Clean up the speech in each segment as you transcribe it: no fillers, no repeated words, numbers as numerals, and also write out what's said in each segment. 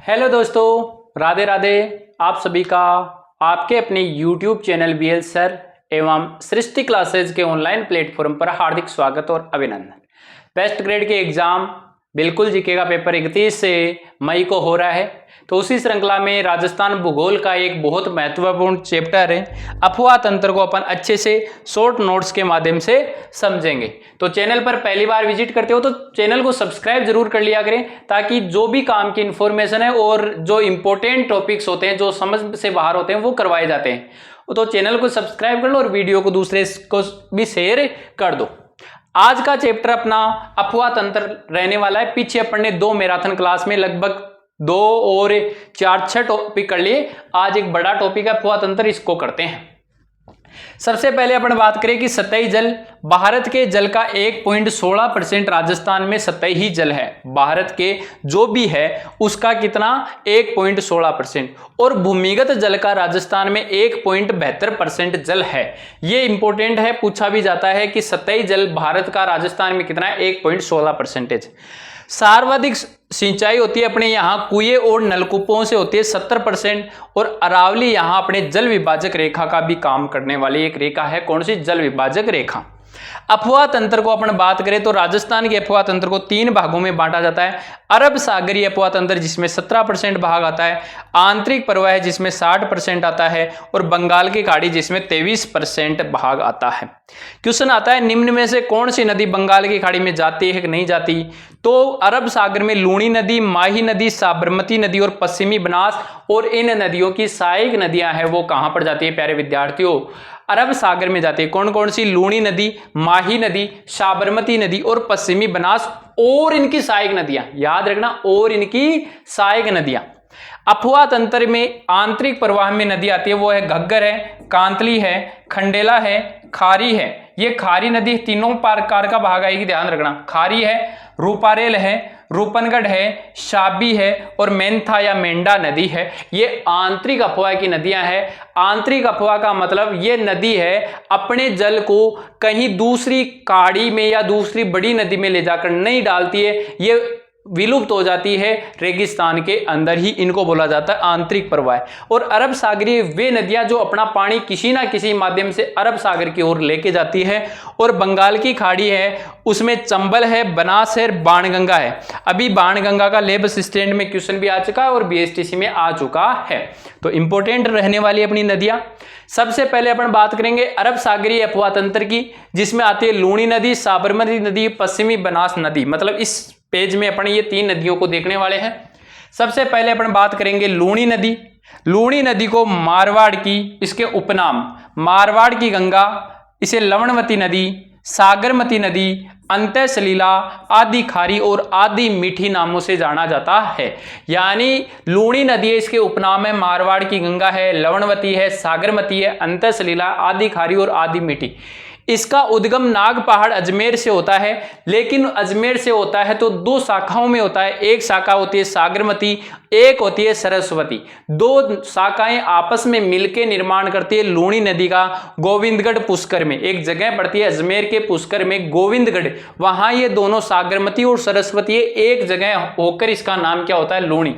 Hello दोस्तों, राधे राधे। आप सभी का आपके अपने YouTube चैनल BL सर एवं सृष्टि क्लासेज के ऑनलाइन प्लेटफॉर्म पर हार्दिक स्वागत और अभिनंदन। बेस्ट ग्रेड के एग्जाम बिल्कुल जीके का पेपर 31 मई को हो रहा है। तो उसी श्रृंखला में राजस्थान भूगोल का एक बहुत महत्वपूर्ण चैप्टर है अफवाह तंत्र को अपन अच्छे से शॉर्ट नोट्स के माध्यम से समझेंगे। तो चैनल पर पहली बार विजिट करते हो तो चैनल को सब्सक्राइब जरूर कर लिया करें, ताकि जो भी काम की इंफॉर्मेशन है और जो इंपॉर्टेंट टॉपिक्स होते हैं, जो समझ से बाहर होते हैं, वो करवाए जाते हैं। तो चैनल को सब्सक्राइब कर लो और वीडियो को दूसरे को भी शेयर कर दो। आज का चैप्टर अपना अफवाह तंत्र रहने वाला है। पीछे अपन ने 2 मैराथन क्लास में लगभग 2 और 4-6 टॉपिक कर लिए। आज एक बड़ा टॉपिक है अफवाह तंत्र, इसको करते हैं। सबसे पहले अपन बात करें कि सतही जल, भारत के जल का 1.16% राजस्थान में सतही जल है। भारत के जो भी है उसका कितना 1.16%, और भूमिगत जल का राजस्थान में 1.72% जल है। ये इंपॉर्टेंट है, पूछा भी जाता है कि सतही जल भारत का राजस्थान में कितना है, 1.16%। सर्वाधिक सिंचाई होती है अपने यहाँ कुएं और नलकूपों से होती है 70%, और अरावली यहाँ अपने जल विभाजक रेखा का भी काम करने वाली एक रेखा है। कौन सी? जल विभाजक रेखा। अफवाह तंत्र को अपन बात करें तो राजस्थान के अफवाह तंत्र को 3 भागों में बांटा जाता है। अरब सागरीय अफवाह तंत्र जिसमें 17% भाग आता है, आंतरिक प्रवाह जिसमें 60% आता है, और बंगाल की खाड़ी जिसमें 23% भाग आता है। क्वेश्चन आता है निम्न में से कौन सी नदी बंगाल की खाड़ी में जाती है कि नहीं जाती? तो अरब सागर में लूणी नदी, माही नदी, साबरमती नदी और पश्चिमी बनास, और इन नदियों की सहायक नदियां हैं वो कहां पर जाती है प्यारे विद्यार्थियों? अरब सागर में जाती है। कौन कौन सी? लूणी नदी, माही नदी, साबरमती नदी और पश्चिमी बनास, और इनकी सहायक नदियां, याद रखना, और इनकी सहायक नदियां। अफवाह तंत्र में आंतरिक प्रवाह में नदी आती है, वो है घग्गर है, कांतली है, खंडेला है, खारी है। ये खारी नदी तीनों प्रकार का भाग आएगी, ध्यान रखना। खारी है, रूपारेल है, रूपनगढ़ है, शाबी है, और मेंथा या मेंढा नदी है। ये आंतरिक अफवाह की नदियां हैं। आंतरिक अफवाह का मतलब ये नदी है अपने जल को कहीं दूसरी खाड़ी में या दूसरी बड़ी नदी में ले जाकर नहीं डालती है, ये विलुप्त हो जाती है रेगिस्तान के अंदर ही, इनको बोला जाता है आंतरिक प्रवाह। और अरब सागरीय वे नदियां जो अपना पानी किसी ना किसी माध्यम से अरब सागर की ओर लेके जाती है। और बंगाल की खाड़ी है, उसमें चंबल है, बनास है, बाणगंगा है। अभी बाणगंगा का लेब असिस्टेंट में क्वेश्चन भी आ चुका है और BSTC में आ चुका है। तो इंपॉर्टेंट रहने वाली अपनी नदियां। सबसे पहले अपन बात करेंगे अरब सागरीय अफवाह तंत्र की, जिसमें आती है लूणी नदी, साबरमती नदी, पश्चिमी बनास नदी। मतलब इस पेज में अपन ये 3 नदियों को देखने वाले हैं। सबसे पहले अपन बात करेंगे लूणी नदी। लूणी नदी को मारवाड़ की, इसके उपनाम मारवाड़ की गंगा, इसे लवणवती नदी, सागरमती नदी, अंतः सलीला, आदि खारी और आदि मीठी नामों से जाना जाता है। यानी लूणी नदी है, इसके उपनाम है मारवाड़ की गंगा है, लवणवती है, सागरमती है, अंतः सलीला, आदि खारी और आदि मीठी। इसका उद्गम नाग पहाड़ अजमेर से होता है, लेकिन अजमेर से होता है तो 2 शाखाओं में होता है। एक शाखा होती है सागरमती, एक होती है सरस्वती। 2 शाखाएं आपस में मिलकर निर्माण करती है लूणी नदी का गोविंदगढ़ पुष्कर में। एक जगह पड़ती है अजमेर के पुष्कर में गोविंदगढ़, वहां ये दोनों सागरमती और सरस्वती एक जगह होकर इसका नाम क्या होता है? लूणी।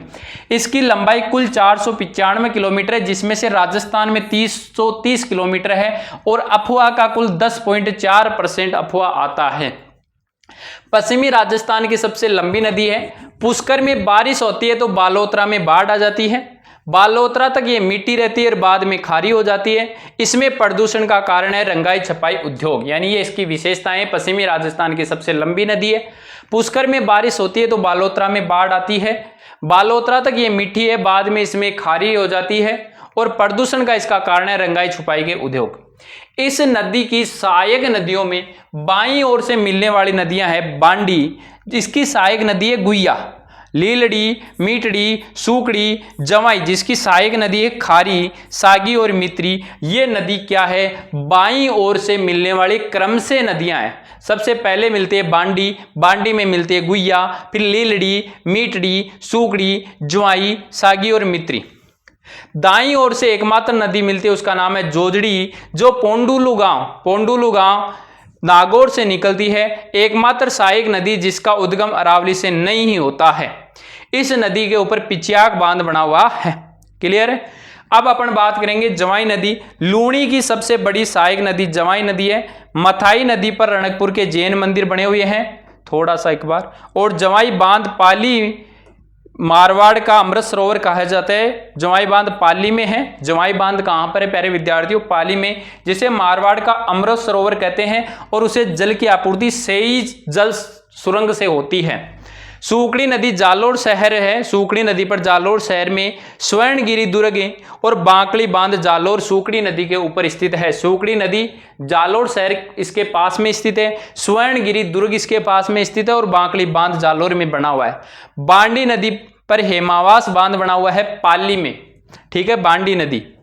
इसकी लंबाई कुल 495 किलोमीटर है, जिसमें से राजस्थान में 330 किलोमीटर है, और अफवाह का कुल 10.4% अफवाह आता है। पश्चिमी राजस्थान की सबसे लंबी नदी है। पुष्कर में बारिश होती है तो बालोतरा में बाढ़ आ जाती है। बालोतरा तक ये मीठी रहती है और बाद में खारी हो जाती है। इसमें प्रदूषण का कारण है रंगाई छपाई उद्योग, यानी ये इसकी विशेषताएं। पश्चिमी राजस्थान की सबसे लंबी नदी है। पुष्कर में बारिश होती है तो बालोतरा में बाढ़ आती है। बालोतरा तक ये मीठी है, बाद में इसमें खारी हो जाती है, और प्रदूषण का इसका कारण है रंगाई छुपाई के उद्योग। इस नदी की सहायक नदियों में बाईं ओर से मिलने वाली नदियां हैं बांडी, जिसकी सहायक नदी है गुइया, लीलड़ी, मीटड़ी, सूकड़ी, जवाई, जिसकी सहायक नदी है खारी, सागी और मित्री। ये नदी क्या है? बाईं ओर से मिलने वाली क्रम से नदियां हैं। सबसे पहले मिलती है बांडी, बांडी में मिलती है गुइया, फिर लीलड़ी, मीटड़ी, सूकड़ी, जवाई, सागी और मित्री। दाईं ओर से एकमात्र नदी मिलती है, उसका नाम है जोजड़ी, जो पोंडुलू गांव नागौर से निकलती है। एकमात्र सहायक नदी जिसका उद्गम अरावली से नहीं ही होता है। इस नदी के ऊपर पिचियाक बांध बना हुआ है। क्लियर है। अब अपन बात करेंगे जवाई नदी। लूणी की सबसे बड़ी सहायक नदी जवाई नदी है। मथाई नदी पर रणकपुर के जैन मंदिर बने हुए हैं, थोड़ा सा एक बार। और जवाई बांध पाली मारवाड़ का अमृत सरोवर कहा जाता है। जवाई बांध पाली में है। जवाई बांध कहां पर है प्यारे विद्यार्थियों? पाली में, जिसे मारवाड़ का अमृत सरोवर कहते हैं और उसे जल की आपूर्ति सेई जल सुरंग से होती है। सूकड़ी नदी जालोर शहर है। सूकड़ी नदी पर जालोर शहर में स्वर्णगिरी दुर्ग और बांकड़ी बांध जालोर सूकड़ी नदी के ऊपर स्थित है। सूकड़ी नदी जालोर शहर इसके पास में स्थित है, स्वर्णगिरी दुर्ग इसके पास में स्थित है और बांकड़ी बांध जालोर में बना हुआ है। बांडी नदी पर हेमावास बांध बना हुआ है पाली में, ठीक है, बांडी नदी।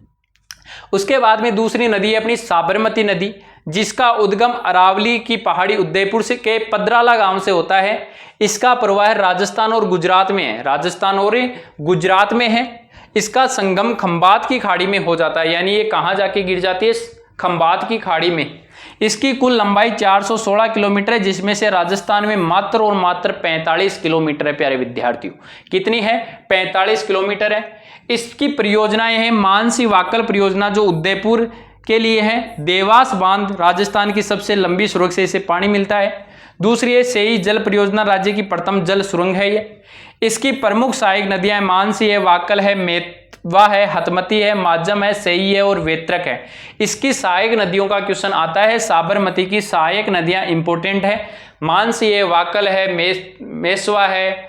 उसके बाद में दूसरी नदी है अपनी साबरमती नदी, जिसका उद्गम अरावली की पहाड़ी उदयपुर से के पदराला गांव से होता है। इसका प्रवाह राजस्थान और गुजरात में है, राजस्थान और गुजरात में है। इसका संगम खंबात की खाड़ी में हो जाता है, यानी ये कहां जाके गिर जाती है? खंबात की खाड़ी में। इसकी कुल लंबाई 416 किलोमीटर है, जिसमें से राजस्थान में मात्र और मात्र 45 किलोमीटर है प्यारे विद्यार्थियों। कितनी है? 45 किलोमीटर है। इसकी परियोजनाएं हैं मानसी वाकल परियोजना जो उदयपुर के लिए है, देवास बांध राजस्थान की सबसे लंबी सुरंग से इसे पानी मिलता है। दूसरी है सेई जल परियोजना, राज्य की प्रथम जल सुरंग है ये। इसकी प्रमुख सहायक नदियां मानसी है, वाकल है, मेतवा है, हतमती है, माजम है, सेई है और वेत्रक है। इसकी सहायक नदियों का क्वेश्चन आता है। साबरमती की सहायक नदियां इंपोर्टेंट है, मानसी है, वाकल है, मेसवा है,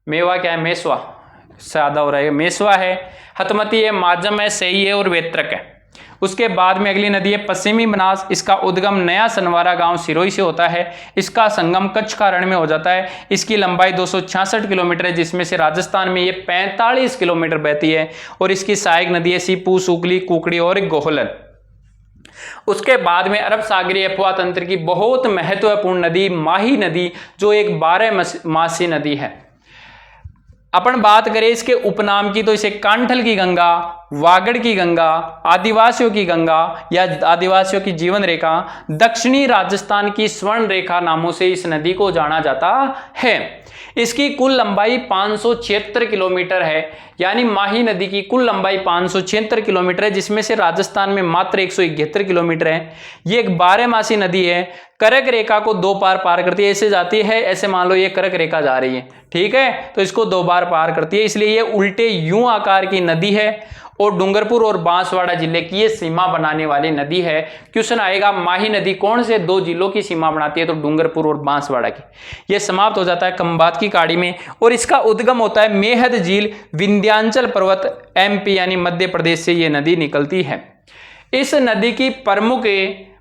मेवा क्या है? मेसवा सादा हो रहा है, मेसवा है, हतमती है, माजम है, सेई है और वेत्रक है। उसके बाद में अगली नदी है पश्चिमी बनास। इसका उद्गम नया सनवारा गांव सिरोही से होता है। इसका संगम कच्छ का रण में हो जाता है। इसकी लंबाई 266 किलोमीटर है, जिसमें से राजस्थान में ये 45 किलोमीटर बहती है और इसकी सहायक नदी है सीपू, सुकली, कुकड़ी और गोहलन। उसके बाद में अरब सागरीय अफवाह तंत्र की बहुत महत्वपूर्ण नदी माही नदी, जो एक 12 मासी नदी है। अपन बात करें इसके उपनाम की तो इसे कांठल की गंगा, वागड़ की गंगा, आदिवासियों की गंगा या आदिवासियों की जीवन रेखा, दक्षिणी राजस्थान की स्वर्ण रेखा नामों से इस नदी को जाना जाता है। इसकी कुल लंबाई 576 किलोमीटर है, यानी माही नदी की कुल लंबाई 576 किलोमीटर है, जिसमें से राजस्थान में मात्र 171 किलोमीटर है। ये एक 12 मासी नदी है। कर्क रेखा को 2 बार पार करती है। ऐसे जाती है, ऐसे मान लो ये कर्क रेखा जा रही है, ठीक है, तो इसको 2 बार पार करती है, इसलिए ये उल्टे यूं आकार की नदी है और डूंगरपुर और बांसवाड़ा जिले की ये सीमा बनाने वाली नदी है। क्वेश्चन आएगा माही नदी कौन से 2 जिलों की सीमा बनाती है? तो डूंगरपुर और बांसवाड़ा की। ये समाप्त हो जाता है खंबात की खाड़ी में और इसका उद्गम होता है मेहद झील, विंध्याचल पर्वत, एमपी यानी मध्य प्रदेश से ये नदी निकलती है। इस नदी की प्रमुख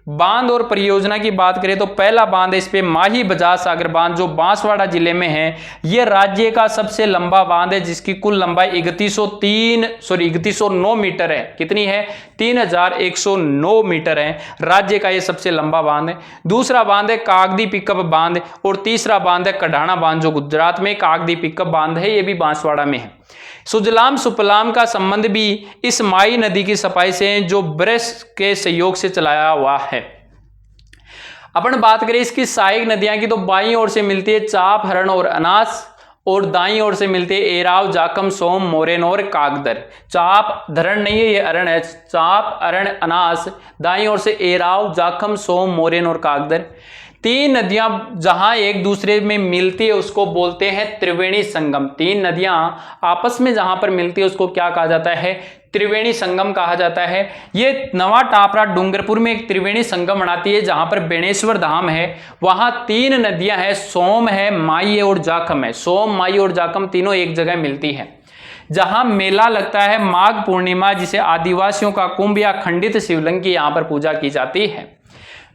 बांध और परियोजना की बात करें तो पहला बांध है इस पे माही बजाज सागर बांध, जो बांसवाड़ा जिले में है। यह राज्य का सबसे लंबा बांध है, जिसकी कुल लंबाई 3109 मीटर है। कितनी है? 3109 मीटर है। राज्य का यह सबसे लंबा बांध है। दूसरा बांध है कागदी पिकअप बांध और तीसरा बांध है कढ़ाना बांध, जो गुजरात में कागदी पिकअप बांध है, यह भी बांसवाड़ा में है। सुजलाम सुफलाम का संबंध भी इस माई नदी की सफाई से है, जो ब्रश के सहयोग से चलाया हुआ है। अपन बात करें इसकी सहायक नदियां की तो बाईं ओर से मिलती है चाप, हरण और अनास और दाईं ओर से मिलते हैं एराव, जाखम, सोम, मोरेन और कागदर। चाप धरण नहीं है, ये अरण है। चाप, अरण, अनास, दाईं ओर से एराव, जाखम, सोम, मोरेन और कागदर। 3 नदियां जहां एक दूसरे में मिलती है उसको बोलते हैं त्रिवेणी संगम। 3 नदियां आपस में जहां पर मिलती है उसको क्या कहा जाता है? त्रिवेणी संगम कहा जाता है। ये नवा टापरा डूंगरपुर में एक त्रिवेणी संगम बनाती है, जहां पर बेणेश्वर धाम है। वहां 3 नदियां हैं, सोम है, माई है और जाखम है। सोम, माई और जाखम तीनों एक जगह मिलती है। जहां मेला लगता है माघ पूर्णिमा, जिसे आदिवासियों का कुंभ या खंडित शिवलिंग की यहां पर पूजा की जाती है।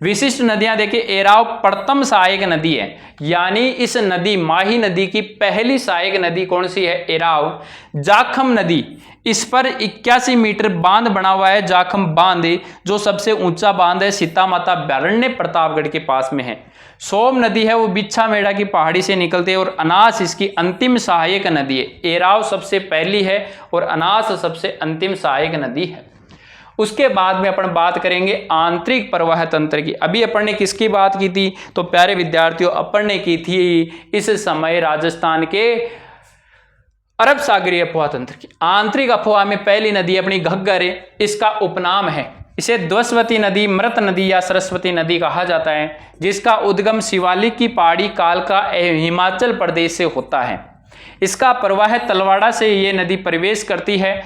विशिष्ट नदियां देखिए, एराव प्रथम सहायक नदी है, यानी इस नदी माही नदी की पहली सहायक नदी कौन सी है? एराव। जाखम नदी, इस पर 81 मीटर बांध बना हुआ है, जाखम बांध, जो सबसे ऊंचा बांध है, सीता माता अभ्यारण्य प्रतापगढ़ के पास में है। सोम नदी है वो बिच्छा मेड़ा की पहाड़ी से निकलती है और अनास इसकी अंतिम सहायक नदी है। एराव सबसे पहली है और अनास सबसे अंतिम सहायक नदी है। उसके बाद में अपन बात करेंगे आंतरिक प्रवाह तंत्र की। अभी अपन ने किसकी बात की थी? तो प्यारे विद्यार्थियों, अपन ने की थी इस समय राजस्थान के अरब सागरीय अफवाह तंत्र की आंतरिक अफवाह में पहली नदी अपनी घग्गर है, इसका उपनाम है। इसे द्वस्वती नदी, मृत नदी या सरस्वती नदी कहा जाता है, जिसका उद्गम शिवालिक की पहाड़ी कालका हिमाचल प्रदेश से होता है। इसका प्रवाह तलवाड़ा से ये नदी प्रवेश करती है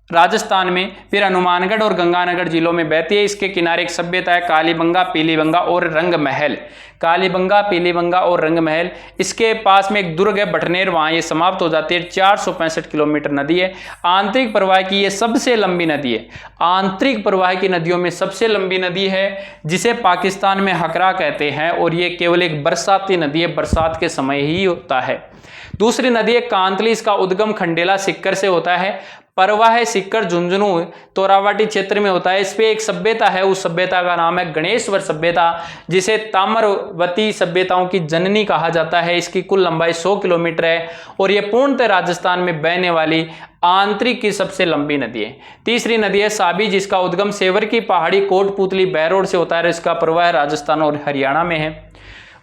राजस्थान में, फिर हनुमानगढ़ और गंगानगर जिलों में बहती है। इसके किनारे एक सभ्यता है कालीबंगा, पीलीबंगा और रंगमहल। कालीबंगा, पीलीबंगा और रंगमहल। इसके पास में एक दुर्ग है बटनेर, वहां ये समाप्त हो जाती है। 465 किलोमीटर नदी है। आंतरिक प्रवाह की ये सबसे लंबी नदी है। आंतरिक प्रवाह की नदियों में सबसे लंबी नदी है, जिसे पाकिस्तान में हकरा कहते हैं, और ये केवल एक बरसाती नदी है, बरसात के समय ही होता है। दूसरी नदी है कांतली, इसका उद्गम खंडेला सिक्कर से होता है। प्रवाह सिक्कर झुंझुनू तोरावाटी क्षेत्र में होता है। इस पे एक सभ्यता है, उस सभ्यता का नाम है गणेश्वर सभ्यता, जिसे ताम्रवती सभ्यताओं की जननी कहा जाता है। इसकी कुल लंबाई 100 किलोमीटर है और यह पूर्णतः राजस्थान में बहने वाली आंतरिक की सबसे लंबी नदी है। तीसरी नदी है साबी, जिसका उद्गम सेवर की पहाड़ी कोटपुतली बहरोड से होता है। इसका प्रवाह राजस्थान और हरियाणा में है।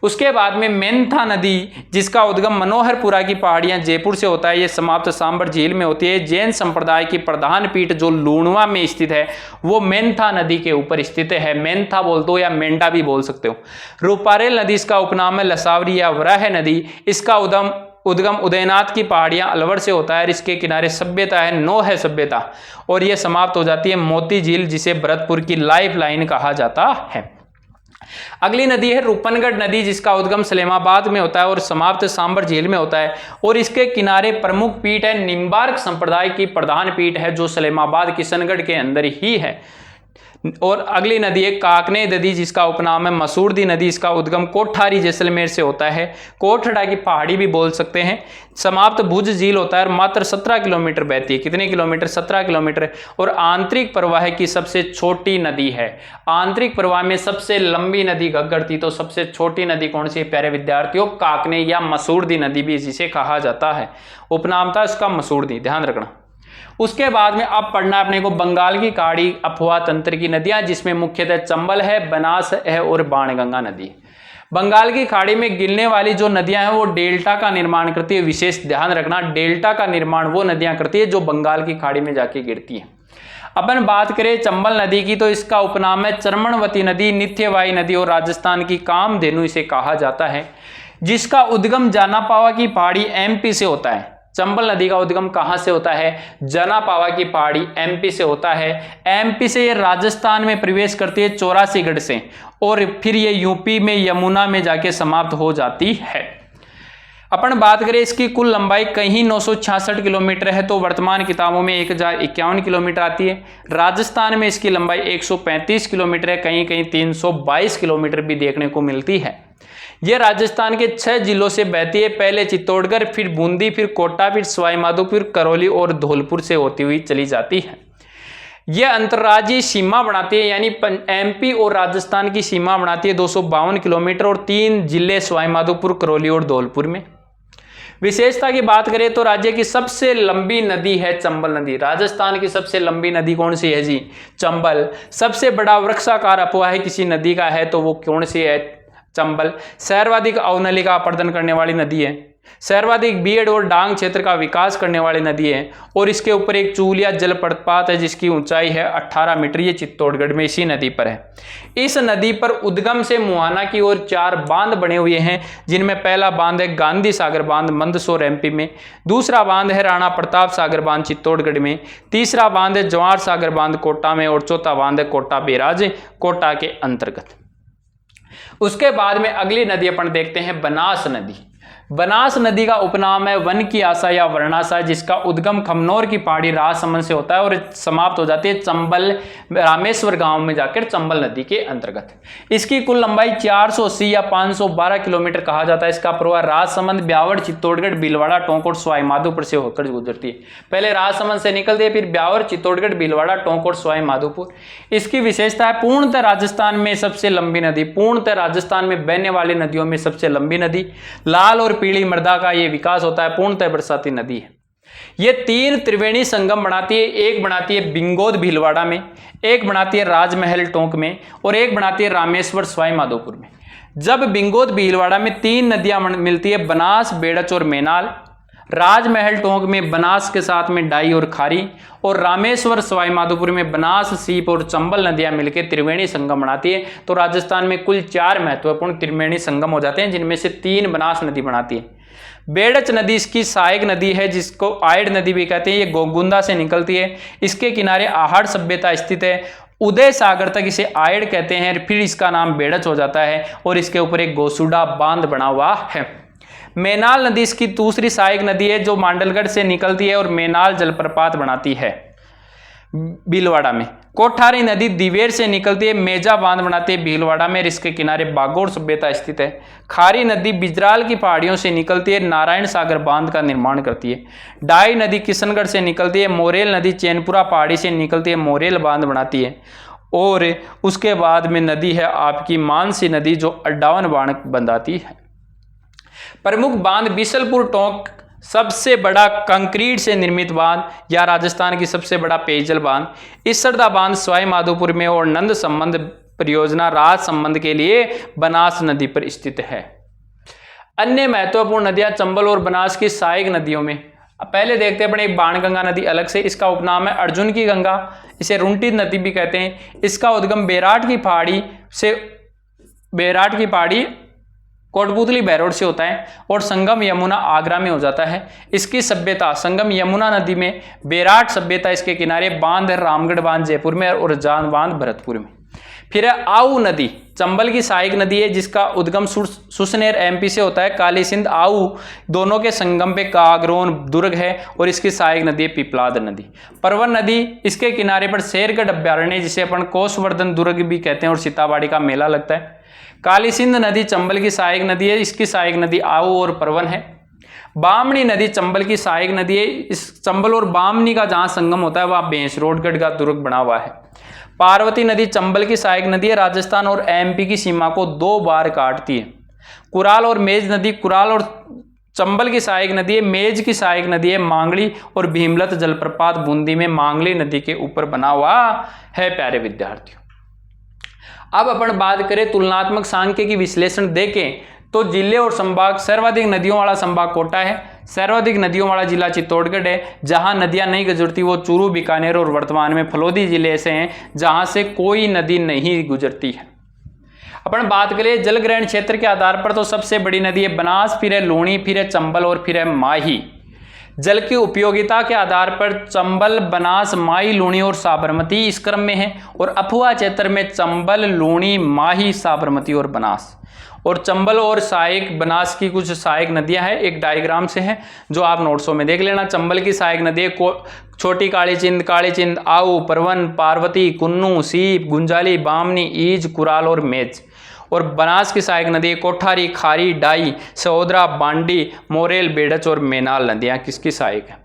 उसके बाद में मेंथा नदी, जिसका उद्गम मनोहरपुरा की पहाड़ियां जयपुर से होता है। ये समाप्त सांबर झील में होती है। जैन संप्रदाय की प्रधान पीठ जो लूणवा में स्थित है, वो मेंथा नदी के ऊपर स्थित है। मेंथा बोल दो या मेंढा भी बोल सकते हो। रूपारेल नदी, इसका उपनाम है लसावरी या वराह नदी। इसका उद्गम उदयनाथ की पहाड़ियां अलवर से होता है। इसके किनारे सभ्यता है नोह सभ्यता, और यह समाप्त हो जाती है मोती झील, जिसे भरतपुर की लाइफ लाइन कहा जाता है। अगली नदी है रूपनगढ़ नदी, जिसका उद्गम सलेमाबाद में होता है और समाप्त सांबर झील में होता है। और इसके किनारे प्रमुख पीठ है निम्बार्क संप्रदाय की प्रधान पीठ है, जो सलेमाबाद किशनगढ़ के अंदर ही है। और अगली नदी है काकने नदी, जिसका उपनाम है मसूरदी नदी। इसका उद्गम कोठारी जैसलमेर से होता है। कोठड़ा की पहाड़ी भी बोल सकते हैं। समाप्त भुज झील होता है और मात्र 17 किलोमीटर बहती है। कितने किलोमीटर? 17 किलोमीटर। और आंतरिक प्रवाह की सबसे छोटी नदी है। आंतरिक प्रवाह में सबसे लंबी नदी घग्गर थी, तो सबसे छोटी नदी कौन सी है प्यारे विद्यार्थियों? काकने या मसूरदी नदी भी जिसे कहा जाता है। उपनाम था इसका मसूरदी, ध्यान रखना। उसके बाद में अब पढ़ना अपने को बंगाल की खाड़ी अफवाह तंत्र की नदियां, जिसमें मुख्यतः चंबल है, बनास है और बाणगंगा नदी। बंगाल की खाड़ी में गिरने वाली जो नदियां हैं वो डेल्टा का निर्माण करती है। विशेष ध्यान रखना, डेल्टा का निर्माण वो नदियां करती है जो बंगाल की खाड़ी में जाके गिरती हैं। अपन बात करें चंबल नदी की, तो इसका उपनाम है चर्मणवती नदी, नित्यवाई नदी और राजस्थान की कामधेनु इसे कहा जाता है। जिसका उद्गम जानापावा की पहाड़ी एमपी से होता है। चंबल नदी का उद्गम कहां से होता है? जानापावा की पहाड़ी एमपी से होता है। एमपी से ये राजस्थान में प्रवेश करती है 84गढ़ से, और फिर ये यूपी में यमुना में जाके समाप्त हो जाती है। अपन बात करें इसकी कुल लंबाई कहीं 966 किलोमीटर है, तो वर्तमान किताबों में 1051 किलोमीटर आती है। राजस्थान में इसकी लंबाई 135 किलोमीटर है, कहीं कहीं 322 किलोमीटर भी देखने को मिलती है। यह राजस्थान के 6 जिलों से बहती है। पहले चित्तौड़गढ़, फिर बूंदी, फिर कोटा, फिर सवाई माधोपुर, करौली और धौलपुर से होती हुई चली जाती है। यह अंतर्राज्यीय सीमा बनाती है, यानी एमपी और राजस्थान की सीमा बनाती है 252 किलोमीटर, और 3 जिले सवाई माधोपुर, करौली और धौलपुर में। विशेषता की बात करें तो राज्य की सबसे लंबी नदी है चंबल नदी। राजस्थान की सबसे लंबी नदी कौन सी है जी? चंबल। सबसे बड़ा वृक्षाकार अफवाह है किसी नदी का है तो वो कौन सी है? चंबल। सर्वाधिक अवनलिका अपर्दन करने वाली नदी है। सर्वाधिक बीएड और डांग क्षेत्र का विकास करने वाली नदी है। और इसके ऊपर एक चूलिया जलप्रपात है जिसकी ऊंचाई है 18 मीटर। ये चित्तौड़गढ़ में इसी नदी पर है। इस नदी पर उद्गम से मुहाना की ओर 4 बांध बने हुए हैं, जिनमें पहला बांध है गांधी सागर बांध मंदसौर एमपी में, दूसरा बांध है राणा प्रताप सागर बांध चित्तौड़गढ़ में, तीसरा बांध है जवाहर सागर बांध कोटा में, और चौथा बांध है कोटा बैराज कोटा के अंतर्गत। उसके बाद में अगली नदी अपन देखते हैं बनास नदी। बनास नदी का उपनाम है वन की आशा या वर्णाशा, जिसका उद्गम खमनौर की पहाड़ी राजसमंद से होता है और समाप्त हो जाती है चंबल रामेश्वर गांव में जाकर चंबल नदी के अंतर्गत। इसकी कुल लंबाई 480 या 512 किलोमीटर कहा जाता है। इसका प्रवाह राजसमंद, ब्यावर, चित्तौड़गढ़, भीलवाड़ा, टोंक और सवाई माधोपुर से होकर गुजरती है। पहले राजसमंद से निकलती है, फिर ब्यावर, चित्तौड़गढ़, भीलवाड़ा, टोंक और सवाई माधोपुर। इसकी विशेषता है पूर्णतः राजस्थान में सबसे लंबी नदी, पूर्णतः राजस्थान में बहने वाली नदियों में सबसे लंबी नदी। लाल और पीली मृदा का यह विकास होता है, पूर्णतः बरसाती नदी है। ये 3 त्रिवेणी संगम बनाती है। एक बनाती है बिंगोद भीलवाड़ा में, एक बनाती है राजमहल टोंक में, और एक बनाती है रामेश्वर सवाई माधोपुर में। जब बिंगोद भीलवाड़ा में 3 नदियां मिलती है, बनास, बेड़च और मेनाल, राजमहल टोंक में बनास के साथ में डाई और खारी, और रामेश्वर सवाई माधोपुर में बनास, सीप और चंबल नदियां मिलकर त्रिवेणी संगम बनाती है। तो राजस्थान में कुल 4 महत्वपूर्ण त्रिवेणी संगम हो जाते हैं, जिनमें से 3 बनास नदी बनाती है। बेड़च नदी इसकी सहायक नदी है, जिसको आयड नदी भी कहते हैं। ये गोगुंदा से निकलती है। इसके किनारे आहड़ सभ्यता स्थित है। उदय सागर तक इसे आयड कहते हैं, फिर इसका नाम बेड़च हो जाता है और इसके ऊपर एक गोसुडा बांध बना हुआ है। मेनाल नदी इसकी दूसरी सहायक नदी है, जो मांडलगढ़ से निकलती है और मेनाल जलप्रपात बनाती है भीलवाड़ा में। कोठारी नदी दिवेर से निकलती है, मेजा बांध बनाती है भीलवाड़ा में, इसके किनारे बागोर सभ्यता स्थित है। खारी नदी बिजराल की पहाड़ियों से निकलती है, नारायण सागर बांध का निर्माण करती है। डाई नदी किशनगढ़ से निकलती है। मोरेल नदी चैनपुरा पहाड़ी से निकलती है, मोरेल बांध बनाती है। और उसके बाद में नदी है आपकी मानसी नदी, जो 58 बांध बंधाती है। प्रमुख बांध बिशलपुर टोंक सबसे बड़ा कंक्रीट से निर्मित बांध या राजस्थान की सबसे बड़ा पेयजल बांध। इसरदा बांध सवाई माधोपुर में और नंद संबंध परियोजना राज संबंध के लिए बनास नदी पर स्थित है। अन्य महत्वपूर्ण नदियां चंबल और बनास की सहायक नदियों में पहले देखते हैं अपने एक बाणगंगा नदी अलग से। इसका उपनाम है अर्जुन की गंगा, इसे रुंटी नदी भी कहते हैं। इसका उद्गम बेराट की पहाड़ी कोटपुतली बैरोड से होता है और संगम यमुना आगरा में हो जाता है। इसकी सभ्यता संगम यमुना नदी में, बेराट सभ्यता इसके किनारे, बांध है रामगढ़ बांध जयपुर में और जान बांध भरतपुर में। फिर है आऊ नदी, चंबल की सहायक नदी है, जिसका उद्गम सुसनेर एमपी से होता है। काली सिंध आऊ दोनों के संगम पे कागरोन दुर्ग है और इसकी सहायक नदी है पिपलाद नदी। परवन नदी इसके किनारे पर शेरगढ़ अभ्यारण्य, जिसे अपन कोसवर्धन दुर्ग भी कहते हैं, और सीताबाड़ी का मेला लगता है। काली सिंध नदी चंबल की सहायक नदी है, इसकी सहायक नदी आऊ और परवन है। बामनी नदी चंबल की सहायक नदी है। इस चंबल और बामनी का जहां संगम होता है वहां बेंसरोडगढ़ का दुर्ग बना हुआ है। पार्वती नदी चंबल की सहायक नदी है, राजस्थान और एमपी की सीमा को 2 बार काटती है। कुराल और मेज नदी, कुराल और चंबल की सहायक नदी है, मेज की सहायक नदी है मांगली, और भीमलत जलप्रपात बूंदी में मांगली नदी के ऊपर बना हुआ है। प्यारे विद्यार्थियों, अब अपन बात करें तुलनात्मक सांख्यिकी विश्लेषण देखें तो जिले और संभाग, सर्वाधिक नदियों वाला संभाग कोटा है, सर्वाधिक नदियों वाला जिला चित्तौड़गढ़ है। जहां नदियां नहीं गुजरती वो चूरू, बीकानेर और वर्तमान में फलोदी जिले ऐसे हैं जहां से कोई नदी नहीं गुजरती है। अपन बात करें जलग्रहण क्षेत्र के आधार पर तो सबसे बड़ी नदी है बनास, फिर है लूणी, फिर है चंबल और फिर है माही। जल की उपयोगिता के आधार पर चंबल, बनास, माही, लूणी और साबरमती इस क्रम में है, और अफुआ क्षेत्र में चंबल, लूणी, माही, साबरमती और बनास। और चंबल और सहायक बनास की कुछ सहायक नदियां हैं, एक डायग्राम से है जो आप नोट्सों में देख लेना। चंबल की सहायक नदी छोटी कालीचिंद, आऊ, परवन, पार्वती, कुन्नू, सीप, गुंजाली, बामनी, ईज, कुराल और मेज। और बनास की सहायक नदी कोठारी, खारी, डाई, सहोदरा, बांडी, मोरेल, बेड़च और मेनाल नदियां किसकी सहायक है।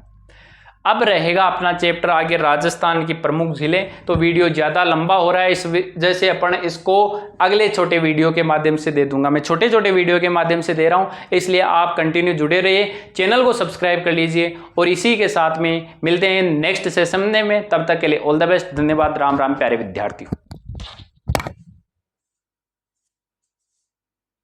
अब रहेगा अपना चैप्टर आगे राजस्थान की प्रमुख जिले। तो वीडियो ज़्यादा लंबा हो रहा है, इस वजह से अपन इसको अगले छोटे वीडियो के माध्यम से दे दूंगा। मैं छोटे छोटे वीडियो के माध्यम से दे रहा हूं, इसलिए आप कंटिन्यू जुड़े रहिए, चैनल को सब्सक्राइब कर लीजिए। और इसी के साथ में मिलते हैं नेक्स्ट सेशन में, तब तक के लिए ऑल द बेस्ट। धन्यवाद। राम राम प्यारे विद्यार्थियों।